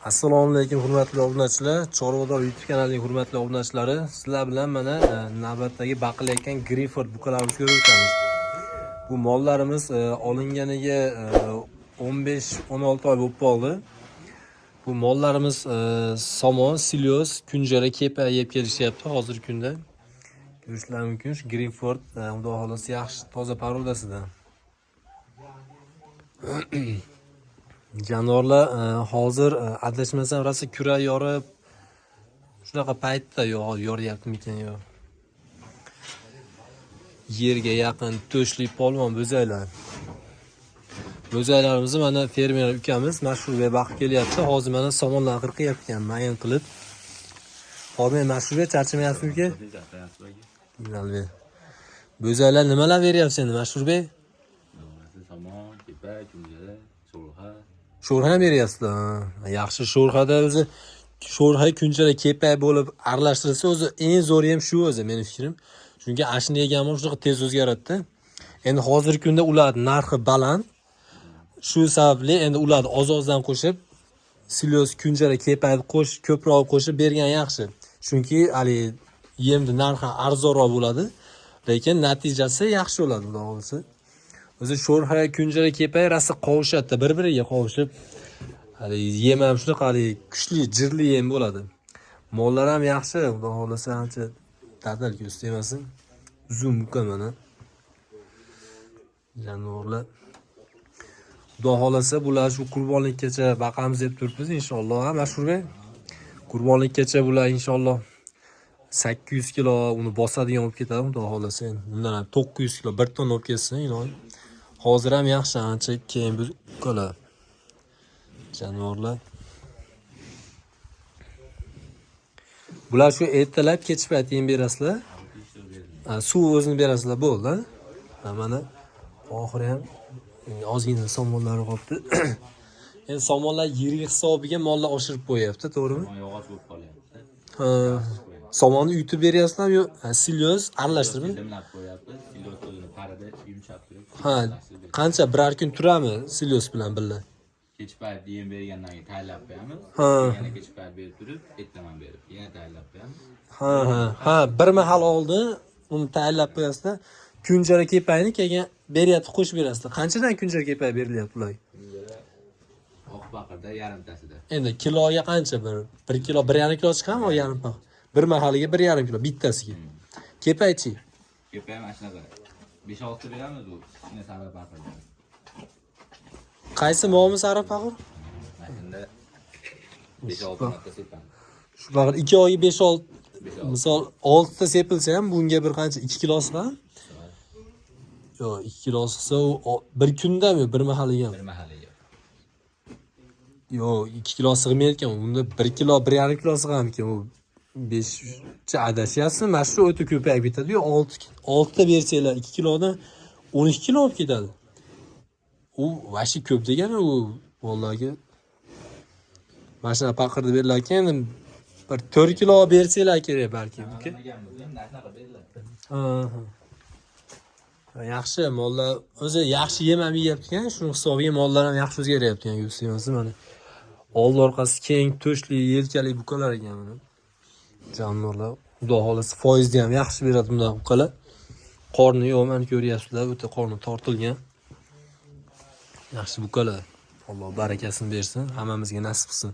Assalomu alaykum hurmatli obunachilar, Chorvador YouTube kanalining hurmatli obunachilari. Sizlar bilan mana navbatdagi baqilayotgan Greyford buqalarimizni ko'rib o'tamiz. Bu mollarimiz olinganiga 15-16 oy bo'lib qoldi. Bu mollarimiz somon, silyoz, kunjara, kepa yeb kelishyapti hozirgi kunda. Ko'rishlari mumkin. Shu Greyford xudo xolasa yaxshi toza parodasidan. Jonivorlar hozir adashmasam rosa kura yorib shunaqa paytda yoryaptimikan yo. Yerga yaqin to'shli polvon bo'zaylar. Bo'zaylarimizni mana fermer ukamiz Mashhurga baqib kelyapti. Hozir mana somonlarni qirqyapti mayin qilib. Hozir Mashhurga charchamayapsizmi uka? Albatta. Bo'zaylar nimalar beryapsiz endi Mashhurbek? Somon, kepa, kunjara, sho'rxa. Sho'rxa beryapsizlar. Yaxshi sho'rxada o'zi sho'rxa kunjara kepa bo'lib aralashtirilsa o'zi eng zo'ri ham shu o'zi mening fikrim. Chunki ashni yeganman shunaqa tez o'zgaradi-da. Endi hozirgi kunda ular narxi baland. Shu sababli endi ularni oz-ozdan qo'shib silyoz kunjara kepani qo'shib ko'proq qo'shib bergan yaxshi. Chunki hali yemni narxi arzonroq bo'ladi, lekin natijasi yaxshi bo'ladi xudo xolasa. O'zi sho'rxa kunjara kepay rosa qovushadi, bir-biriga qovushib. Hali yem ham shunaqa hali kuchli, jirli yem bo'ladi. Mollar ham yaxshi, xudo xolasa ancha ta'til ko'sti emasin. Uzun muka mana. Jonivorlar. Xudo xolasa bular shu qurbonlikkacha baqamiz deb turibmiz inshaalloh. Mashhurga qurbonlikkacha bular inshaalloh 800 kilo uni bosadigan bo'lib ketadi xudo xolasa. Bundan ham 900 kilo 1 tonna olib ketsin, iloyim. Hozir ham yaxshi ancha keyin bu qolar. Jonivorlar. Bular shu ertalab kech payti yem berasizlar. Suv o'zini berasizlar bo'ldi. Mana oxiri ham ozgina somonlari qolibdi. Endi somonlar yeri hisobiga mollar oshirib qo'yapti, to'g'rimi? Yog'och bo'lib qolyapti. Somonni uyutib beryapsizlarmi yo silyoz aralashtirib? Dimlab qo'yapti. Silyoz o'zini parida yumshab turib. Qancha birar kun turami silyoz bilan birga? Kech payt yem bergandan keyin tayyorlab qo'yamiz. Yana kech payt berib turib, ertaman berib, yana tayyorlab qo'yamiz. Bir mahal oldin uni tayyorlab qo'yasizlar. Kunjara kepayni keyin beryapti, qo'shib berasizlar. Qanchadan kunjara kepay berilyapti ular? Oq baqirda yarimtasida. Endi kiloga qancha bir kilo, 1,5 kilo chiqadimi o yarim pax? Bir mahaliga 1,5 kilo bittasiga. Kepaychi. Kepay ham shunaqa. 5-6 beramiz u. Shuni sarab baqirda. Qaysi mo'mi sariq paqir? Shunda 5-6 marta sepamiz. Shu paqir 2 oyga 5-6 misol 6 ta sepilsa ham bunga bir qancha 2 kilosi ham? Yo'q, 2 kilosi sig'sa u bir kundami, bir mahaliga? Bir mahaliga. Yo'q, 2 kilo sig'maydi ekan. Bunda 1 kilo, 1,5 kilo sig'amikan u. 5 adashyapsiz, mana shu o'ta ko'payib ketadi-yu, 6 ta bersanglar 2 kilodan 12 kilo olib ketadi. U vashi ko'p degani u vallahi. Mana shu paqirda berilar ekan, bir 4 kilo bersanglar kerak balki. Yaxshi mollar o'zi yaxshi yem ham yeyapti ekan, shuning hisobiga mollar ham yaxshi o'zgaryapti ekan, ko'rsangiz mana. Old orqasi keng, to'shli, yelkali buqalar ekan mana. Jonivorlar, xudo xolasa foizni ham yaxshi beradi bunday buqalar. Qorni yo'q, mana ko'ryapsizlar, o'ta qorni tortilgan. Yaxshi buqalar. Alloh barakasini bersin, hammamizga nasib qilsin.